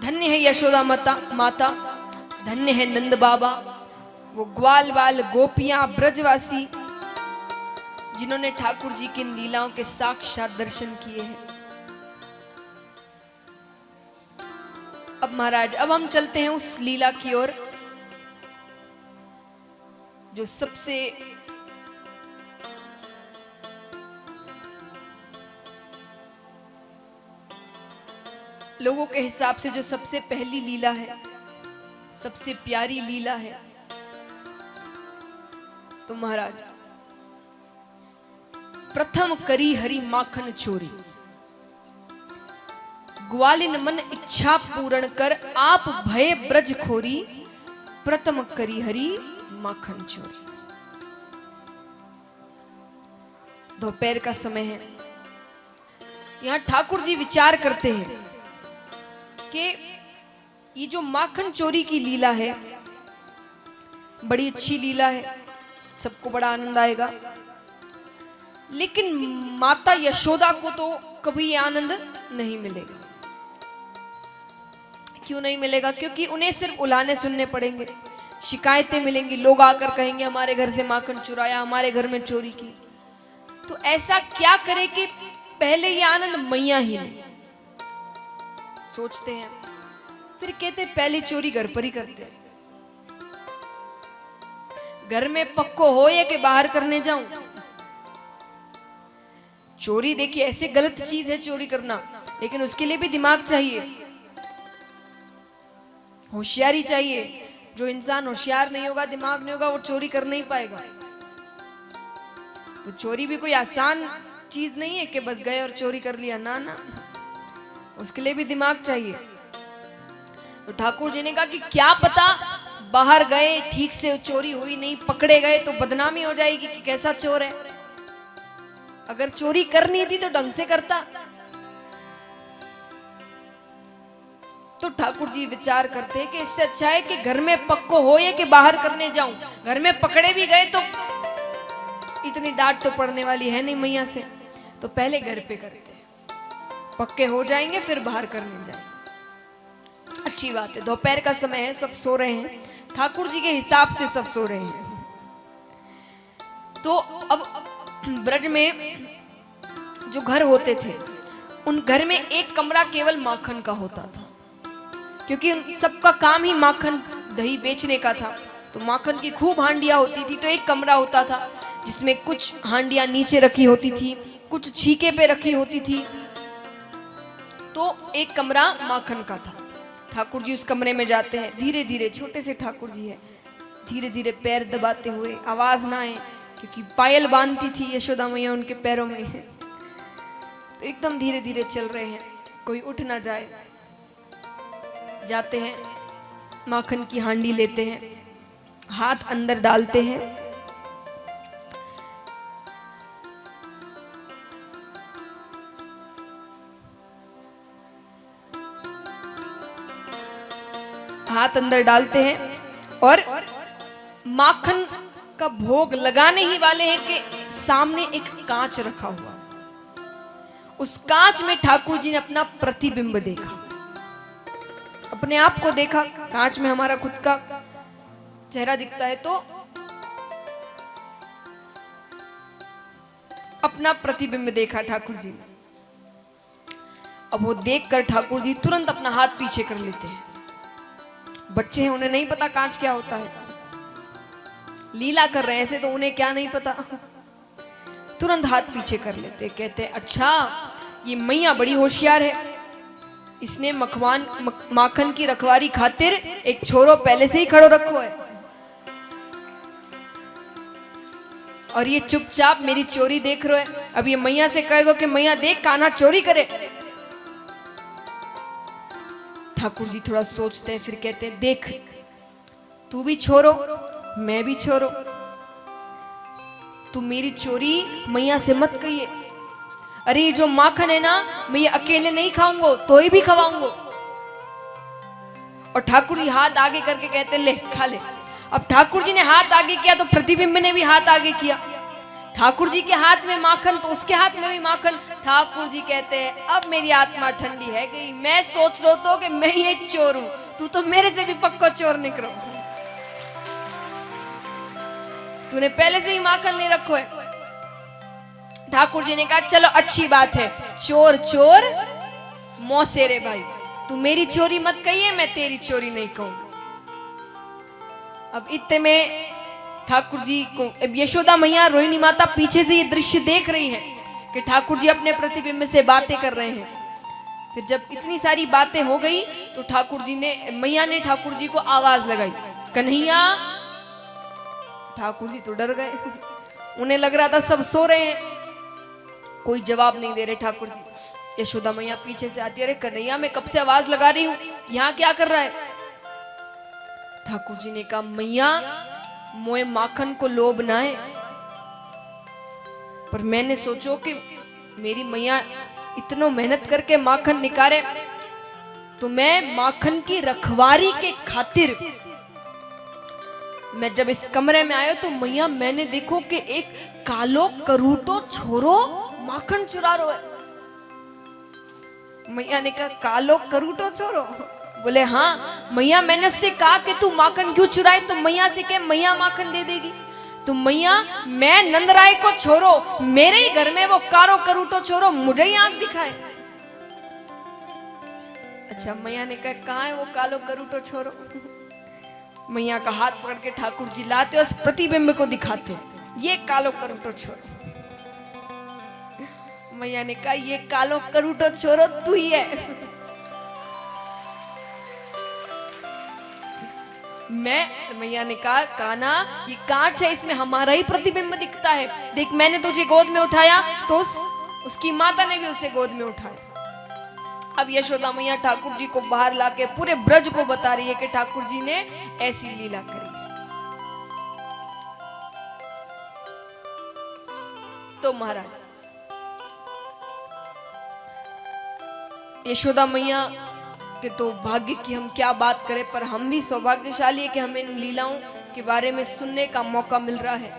धन्य है यशोदा माता, धन्य है नंद बाबा, वो ग्वाल बाल गोपियां ब्रजवासी जिन्होंने ठाकुर जी की लीलाओं के साक्षात दर्शन किए हैं। अब महाराज, अब हम चलते हैं उस लीला की ओर जो सबसे लोगों के हिसाब से जो सबसे पहली लीला है, सबसे प्यारी लीला है। तो महाराज, प्रथम करी हरि माखन चोरी, ग्वालिन मन इच्छा पूर्ण कर, आप भय ब्रज खोरी, प्रथम करी हरि माखन चोरी। दोपहर का समय है। यहां ठाकुर जी विचार करते हैं कि ये जो माखन चोरी की लीला है बड़ी अच्छी लीला है, सबको बड़ा आनंद आएगा, लेकिन माता यशोदा को तो कभी ये आनंद नहीं मिलेगा। क्यों नहीं मिलेगा? क्योंकि उन्हें सिर्फ उलाने सुनने पड़ेंगे, शिकायतें मिलेंगी, लोग आकर कहेंगे हमारे घर से माखन चुराया, हमारे घर में चोरी की। तो ऐसा क्या करे कि पहले ये आनंद मैया ही नहीं। सोचते हैं, फिर कहते पहली चोरी घर पर ही करते हैं। घर में पक्को हो या कि बाहर करने जाऊं। चोरी देखिए ऐसे गलत चीज है चोरी करना, लेकिन उसके लिए भी दिमाग चाहिए, होशियारी चाहिए। जो इंसान होशियार नहीं होगा, दिमाग नहीं होगा, वो चोरी कर नहीं पाएगा। तो चोरी भी कोई आसान चीज नहीं है कि बस गए और चोरी कर लिया, ना ना, उसके लिए भी दिमाग चाहिए। तो ठाकुर जी ने कहा कि क्या पता बाहर गए, ठीक से चोरी हुई नहीं, पकड़े गए तो बदनामी हो जाएगी कि कैसा चोर है। अगर चोरी करनी थी तो ढंग से करता। तो ठाकुर जी विचार करते हैं कि इससे अच्छा है कि घर में पक्को हो या कि बाहर करने जाऊं। घर में पकड़े भी गए तो इतनी डांट तो पड़ने वाली है नहीं मैया से, तो पहले घर पे करते हैं, पक्के हो जाएंगे फिर बाहर करने जाएंगे। अच्छी बात है। दोपहर का समय है, सब सो रहे हैं, ठाकुर जी के हिसाब से सब सो रहे हैं। तो अब ब्रज में जो घर होते थे, उन घर में एक कमरा केवल माखन का होता था, क्योंकि सबका काम ही माखन दही बेचने का था। तो माखन की खूब हांडियां होती थी। तो एक कमरा होता था जिसमें कुछ हांडियां नीचे रखी होती थी, कुछ छीके पे रखी होती थी। तो एक कमरा माखन का था। ठाकुर जी उस कमरे में जाते हैं, धीरे धीरे, छोटे से ठाकुर जी है, धीरे धीरे पैर दबाते हुए, आवाज ना आए, क्योंकि पायल बांधती थी यशोदा मैया उनके पैरों में। तो एकदम धीरे धीरे चल रहे हैं, कोई उठ ना जाए। जाते हैं, माखन की हांडी लेते हैं, हाथ अंदर डालते हैं, हाथ अंदर डालते हैं और माखन का भोग लगाने ही वाले हैं कि सामने एक कांच रखा हुआ। उस कांच में ठाकुर जी ने अपना प्रतिबिंब देखा, अपने आप को देखा। कांच में हमारा खुद का चेहरा दिखता है, तो अपना प्रतिबिंब देखा ठाकुर जी ने। अब वो देखकर ठाकुर जी तुरंत अपना हाथ पीछे कर लेते हैं। बच्चे हैं, उन्हें नहीं पता कांच क्या होता है, लीला कर रहे हैं ऐसे, तो उन्हें क्या नहीं पता। तुरंत हाथ पीछे कर लेते, कहते अच्छा ये मैया बड़ी होशियार है, इसने माखन की रखवारी खातिर एक छोरो पहले से ही खड़ो रखो है, और ये चुपचाप मेरी चोरी देख रहे है। अब ये मैया से कहेगा कि मैया देख कान्हा चोरी करे। ठाकुर जी थोड़ा सोचते हैं, फिर कहते हैं देख तू भी छोरो, मैं भी छोरो, तू मेरी चोरी मैया से मत कहिए। अरे ये जो माखन है ना, मैं ये अकेले नहीं खाऊंगा, तो ही भी खवाऊंगा। और ठाकुर जी हाथ आगे करके कहते ले खा ले। अब ठाकुर जी ने हाथ आगे किया तो प्रतिबिंब ने भी हाथ आगे किया, ठाकुर जी के हाथ में माखन तो उसके हाथ में भी माखन। ठाकुर जी कहते हैं अब मेरी आत्मा ठंडी है गई, मैं सोच रहा था कि मैं ही एक चोर हूं, तू तो मेरे से भी पक्का चोर निकलो, तूने पहले से ही माखन ले रखो है। ठाकुर जी ने कहा चलो अच्छी बात है, चोर चोर मौसेरे भाई, तू मेरी चोरी मत कहिए, मैं तेरी चोरी नहीं कहूंगा। अब इतने में ठाकुर जी को, यशोदा मैया रोहिणी माता पीछे से ये दृश्य देख रही है कि ठाकुर जी अपने प्रतिबिंब से बातें कर रहे हैं। फिर जब इतनी सारी बातें हो गई तो ठाकुर जी ने, मैया ने ठाकुर जी को आवाज लगाई, कन्हैया। ठाकुर जी तो डर गए, उन्हें लग रहा था सब सो रहे हैं, कोई जवाब नहीं दे रहे ठाकुर जी। यशोदा मैया पीछे से आती है, अरे कन्हैया मैं कब से आवाज लगा रही हूं, यहाँ क्या कर रहा है? ठाकुर जी ने कहा मैया मोए माखन को लोभ ना है, पर मैंने सोचो कि मेरी मैया इतनो मेहनत करके माखन निकाले, तो मैं माखन की रखवारी के खातिर मैं जब इस कमरे में आयो तो मैया मैंने देखो कि एक कालो करूटो छोरो माखन चुरा रो है। मैया ने कहा कालो करूटो छोरो? बोले हाँ। मैया मैंने उससे कहा कि तू माखन क्यों चुराए, तो मैया से कहे मैया माखन दे देगी। तो मैया मैं नंदराय को छोरो, मेरे ही घर में वो कारो करूटो छोरो मुझे ही आंख दिखाए। अच्छा मैया ने कहा कहाँ है वो कालो करूटो छोरो? मैया का हाथ पकड़ के ठाकुर जी लाते उस प्रतिबिंब को दिखाते, ये कालो करूटो छोरो। मैया ने कहा ये कालो करूटो छोरो तू ही है। मैया ने कहा काना ये कांच है, इसमें हमारा ही प्रतिबिंब दिखता है, देख मैंने तुझे गोद में उठाया तो उसकी माता ने भी उसे गोद में उठाया। अब यशोदा मैया ठाकुर जी को बाहर लाके पूरे ब्रज को बता रही है कि ठाकुर जी ने ऐसी लीला करी। तो महाराज यशोदा मैया कि तो भाग्य की हम क्या बात करें, पर हम भी सौभाग्यशाली है कि हमें इन लीलाओं के बारे में सुनने का मौका मिल रहा है।